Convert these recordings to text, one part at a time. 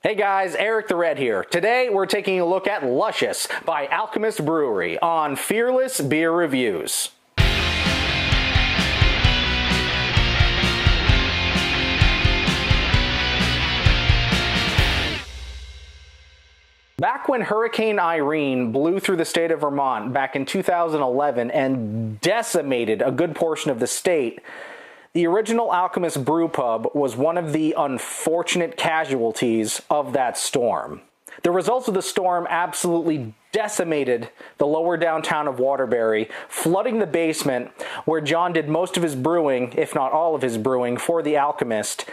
Hey guys, Eric the Red here. Today we're taking a look at Luscious by Alchemist Brewery on Fearless Beer Reviews. Back when Hurricane Irene blew through the state of Vermont back in 2011 and decimated a good portion of the state, the original Alchemist brewpub was one of the unfortunate casualties of that storm. The results of the storm absolutely decimated the lower downtown of Waterbury, flooding the basement where John did most of his brewing, if not all of his brewing, for the Alchemist,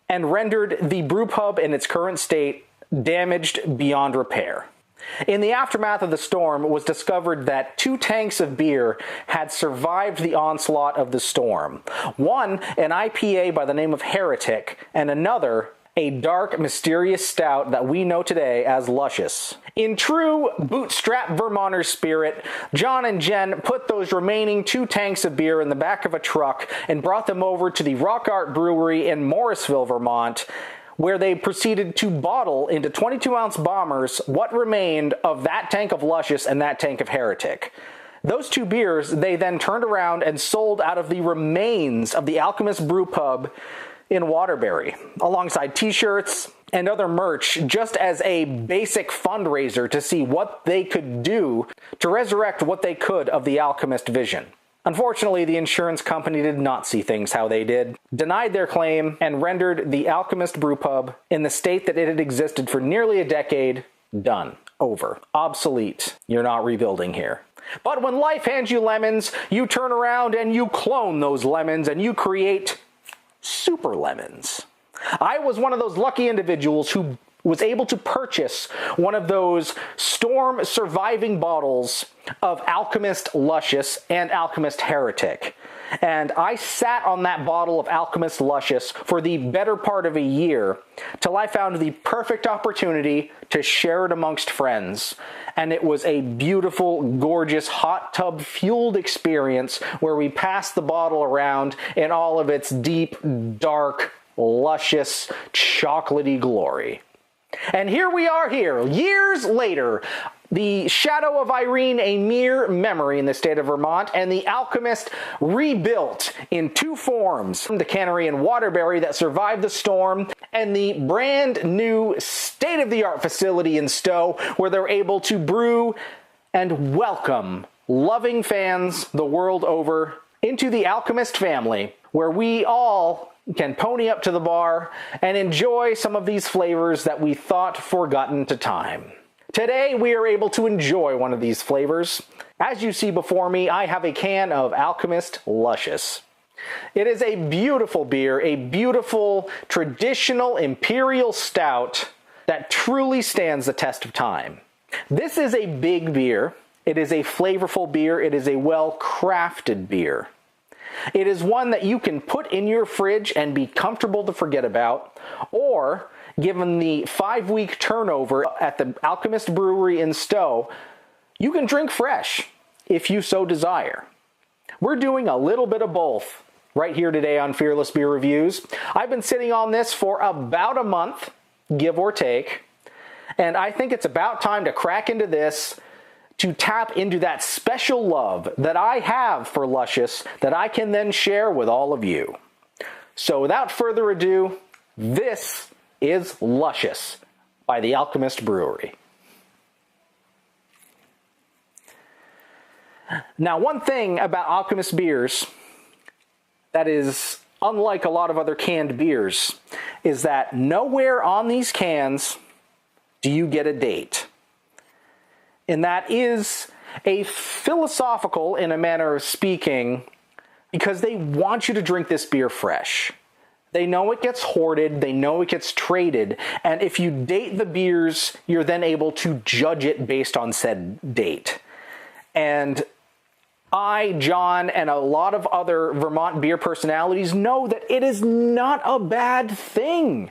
and rendered the brewpub in its current state damaged beyond repair. In the aftermath of the storm, it was discovered that 2 tanks of beer had survived the onslaught of the storm. One, an IPA by the name of Heretic, and another, a dark, mysterious stout that we know today as Luscious. In true bootstrap Vermonter spirit, John and Jen put those remaining 2 tanks of beer in the back of a truck and brought them over to the Rock Art Brewery in Morrisville, Vermont, where they proceeded to bottle into 22-ounce bombers what remained of that tank of Luscious and that tank of Heretic. Those 2 beers they then turned around and sold out of the remains of the Alchemist Brewpub in Waterbury, alongside t-shirts and other merch, just as a basic fundraiser to see what they could do to resurrect what they could of the Alchemist vision. Unfortunately, the insurance company did not see things how they did, denied their claim, and rendered the Alchemist Brewpub in the state that it had existed for nearly a decade done, over, obsolete. You're not rebuilding here. But when life hands you lemons, you turn around and you clone those lemons and you create super lemons. I was one of those lucky individuals who was able to purchase one of those storm surviving bottles of Alchemist Luscious and Alchemist Heretic. And I sat on that bottle of Alchemist Luscious for the better part of a year till I found the perfect opportunity to share it amongst friends. And it was a beautiful, gorgeous, hot tub fueled experience where we passed the bottle around in all of its deep, dark, luscious, chocolatey glory. And here we are years later, the shadow of Irene a mere memory in the state of Vermont, and the Alchemist rebuilt in 2 forms. The cannery in Waterbury that survived the storm, and the brand new state-of-the-art facility in Stowe where they're able to brew and welcome loving fans the world over into the Alchemist family, where we all can pony up to the bar and enjoy some of these flavors that we thought forgotten to time. Today, we are able to enjoy one of these flavors. As you see before me, I have a can of Alchemist Luscious. It is a beautiful beer, a beautiful traditional imperial stout that truly stands the test of time. This is a big beer. It is a flavorful beer. It is a well-crafted beer. It is one that you can put in your fridge and be comfortable to forget about, or, given the 5-week turnover at the Alchemist Brewery in Stowe, you can drink fresh, if you so desire. We're doing a little bit of both right here today on Fearless Beer Reviews. I've been sitting on this for about a month, give or take, and I think it's about time to crack into this, to tap into that special love that I have for Luscious that I can then share with all of you. So without further ado, this is Luscious by the Alchemist Brewery. Now, one thing about Alchemist beers that is unlike a lot of other canned beers is that nowhere on these cans do you get a date. And that is a philosophical, in a manner of speaking, because they want you to drink this beer fresh. They know it gets hoarded, they know it gets traded, and if you date the beers, you're then able to judge it based on said date. And I, John, and a lot of other Vermont beer personalities know that it is not a bad thing,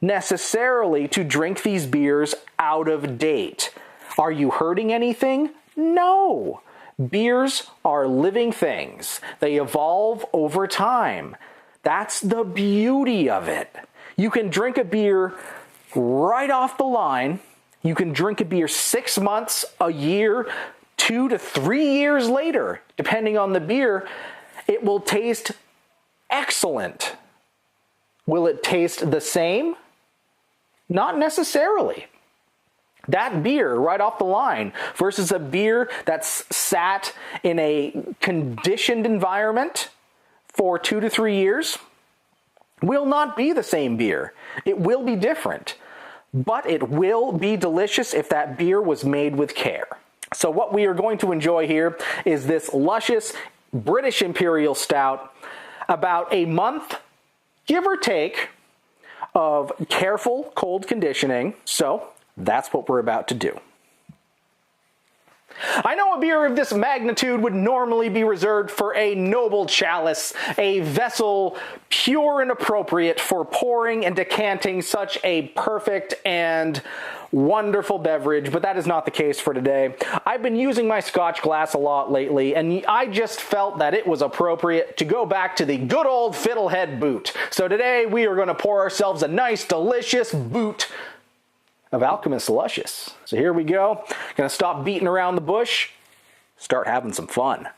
necessarily, to drink these beers out of date. Are you hurting anything? No. Beers are living things. They evolve over time. That's the beauty of it. You can drink a beer right off the line. You can drink a beer 6 months, a year, 2 to 3 years later, depending on the beer. It will taste excellent. Will it taste the same? Not necessarily. That beer right off the line versus a beer that's sat in a conditioned environment for 2 to 3 years will not be the same beer. It will be different, but it will be delicious if that beer was made with care. So what we are going to enjoy here is this luscious British Imperial Stout, about a month, give or take, of careful cold conditioning. So that's what we're about to do. I know a beer of this magnitude would normally be reserved for a noble chalice, a vessel pure and appropriate for pouring and decanting such a perfect and wonderful beverage, but that is not the case for today. I've been using my Scotch glass a lot lately, and I just felt that it was appropriate to go back to the good old fiddlehead boot. So today we are going to pour ourselves a nice, delicious boot of Alchemist Luscious. So here we go. Gonna stop beating around the bush, start having some fun.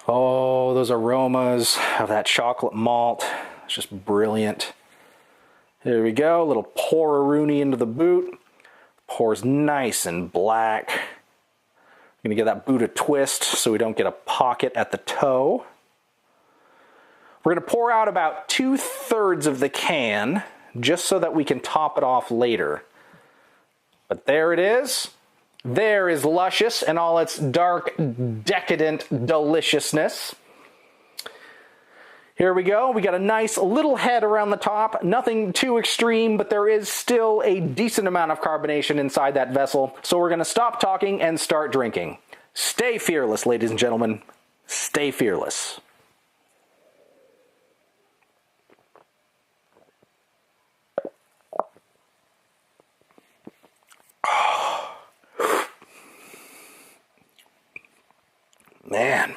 Oh, those aromas of that chocolate malt. It's just brilliant. There we go, a little pour-a-rooney into the boot. Pours nice and black. I'm gonna give that boot a twist so we don't get a pocket at the toe. We're going to pour out about 2/3 of the can, just so that we can top it off later. But there it is. There is Luscious in all its dark, decadent deliciousness. Here we go. We got a nice little head around the top. Nothing too extreme, but there is still a decent amount of carbonation inside that vessel. So we're going to stop talking and start drinking. Stay fearless, ladies and gentlemen. Stay fearless. Man.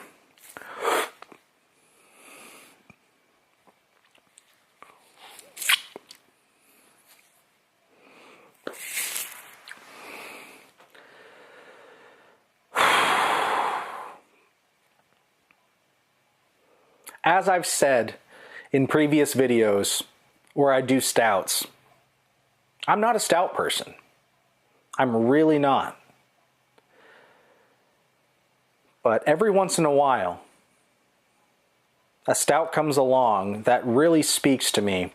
As I've said in previous videos where I do stouts, I'm not a stout person. I'm really not. But every once in a while, a stout comes along that really speaks to me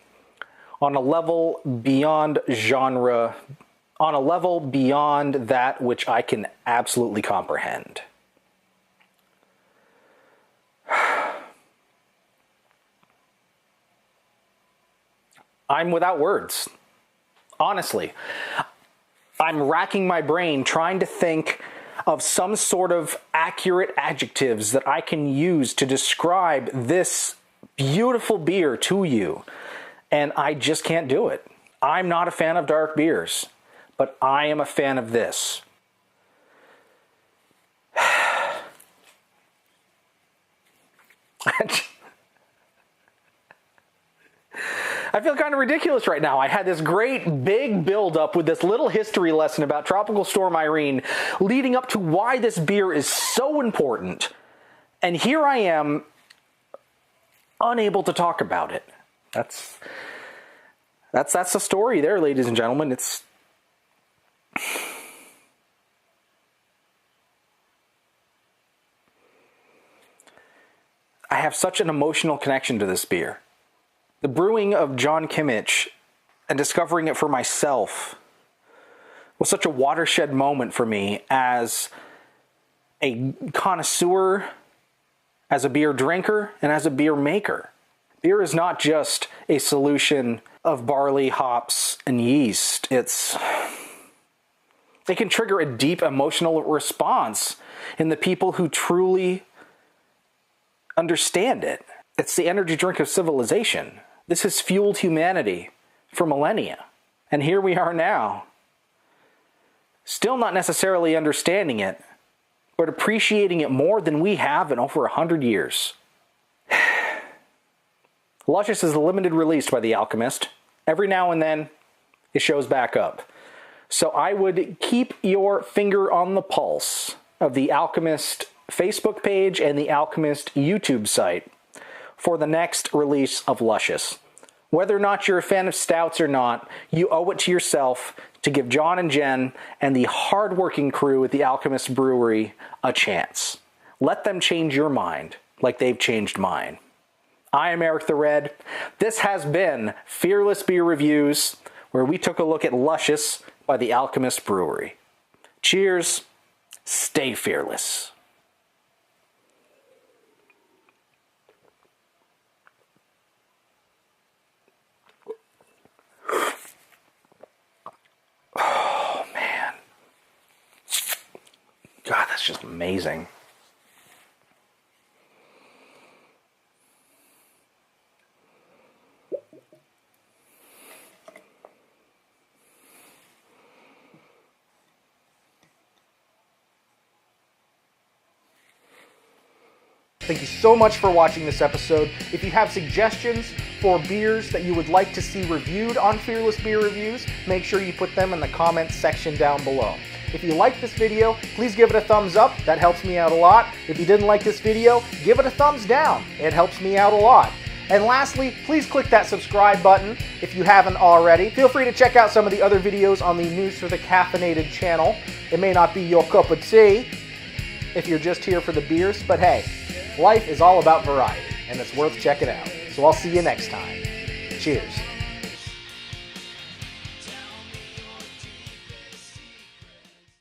on a level beyond genre, on a level beyond that which I can absolutely comprehend. I'm without words. Honestly, I'm racking my brain trying to think of some sort of accurate adjectives that I can use to describe this beautiful beer to you, and I just can't do it. I'm not a fan of dark beers, but I am a fan of this. I feel kind of ridiculous right now. I had this great big build-up with this little history lesson about Tropical Storm Irene leading up to why this beer is so important. And here I am, unable to talk about it. That's the story there, ladies and gentlemen. I have such an emotional connection to this beer. The brewing of John Kimmich and discovering it for myself was such a watershed moment for me as a connoisseur, as a beer drinker, and as a beer maker. Beer is not just a solution of barley, hops, and yeast. It can trigger a deep emotional response in the people who truly understand it. It's the energy drink of civilization. This has fueled humanity for millennia. And here we are now, still not necessarily understanding it, but appreciating it more than we have in over 100 years. Luscious is a limited release by The Alchemist. Every now and then, it shows back up. So I would keep your finger on the pulse of The Alchemist Facebook page and The Alchemist YouTube site for the next release of Luscious. Whether or not you're a fan of stouts or not, you owe it to yourself to give John and Jen and the hardworking crew at the Alchemist Brewery a chance. Let them change your mind like they've changed mine. I am Eric the Red. This has been Fearless Beer Reviews, where we took a look at Luscious by the Alchemist Brewery. Cheers. Stay fearless. Oh, man. God, that's just amazing. Thank you so much for watching this episode. If you have suggestions for beers that you would like to see reviewed on Fearless Beer Reviews, make sure you put them in the comments section down below. If you liked this video, please give it a thumbs up. That helps me out a lot. If you didn't like this video, give it a thumbs down. It helps me out a lot. And lastly, please click that subscribe button if you haven't already. Feel free to check out some of the other videos on the News for the Caffeinated channel. It may not be your cup of tea if you're just here for the beers, but hey, life is all about variety, and it's worth checking out. So I'll see you next time. Cheers.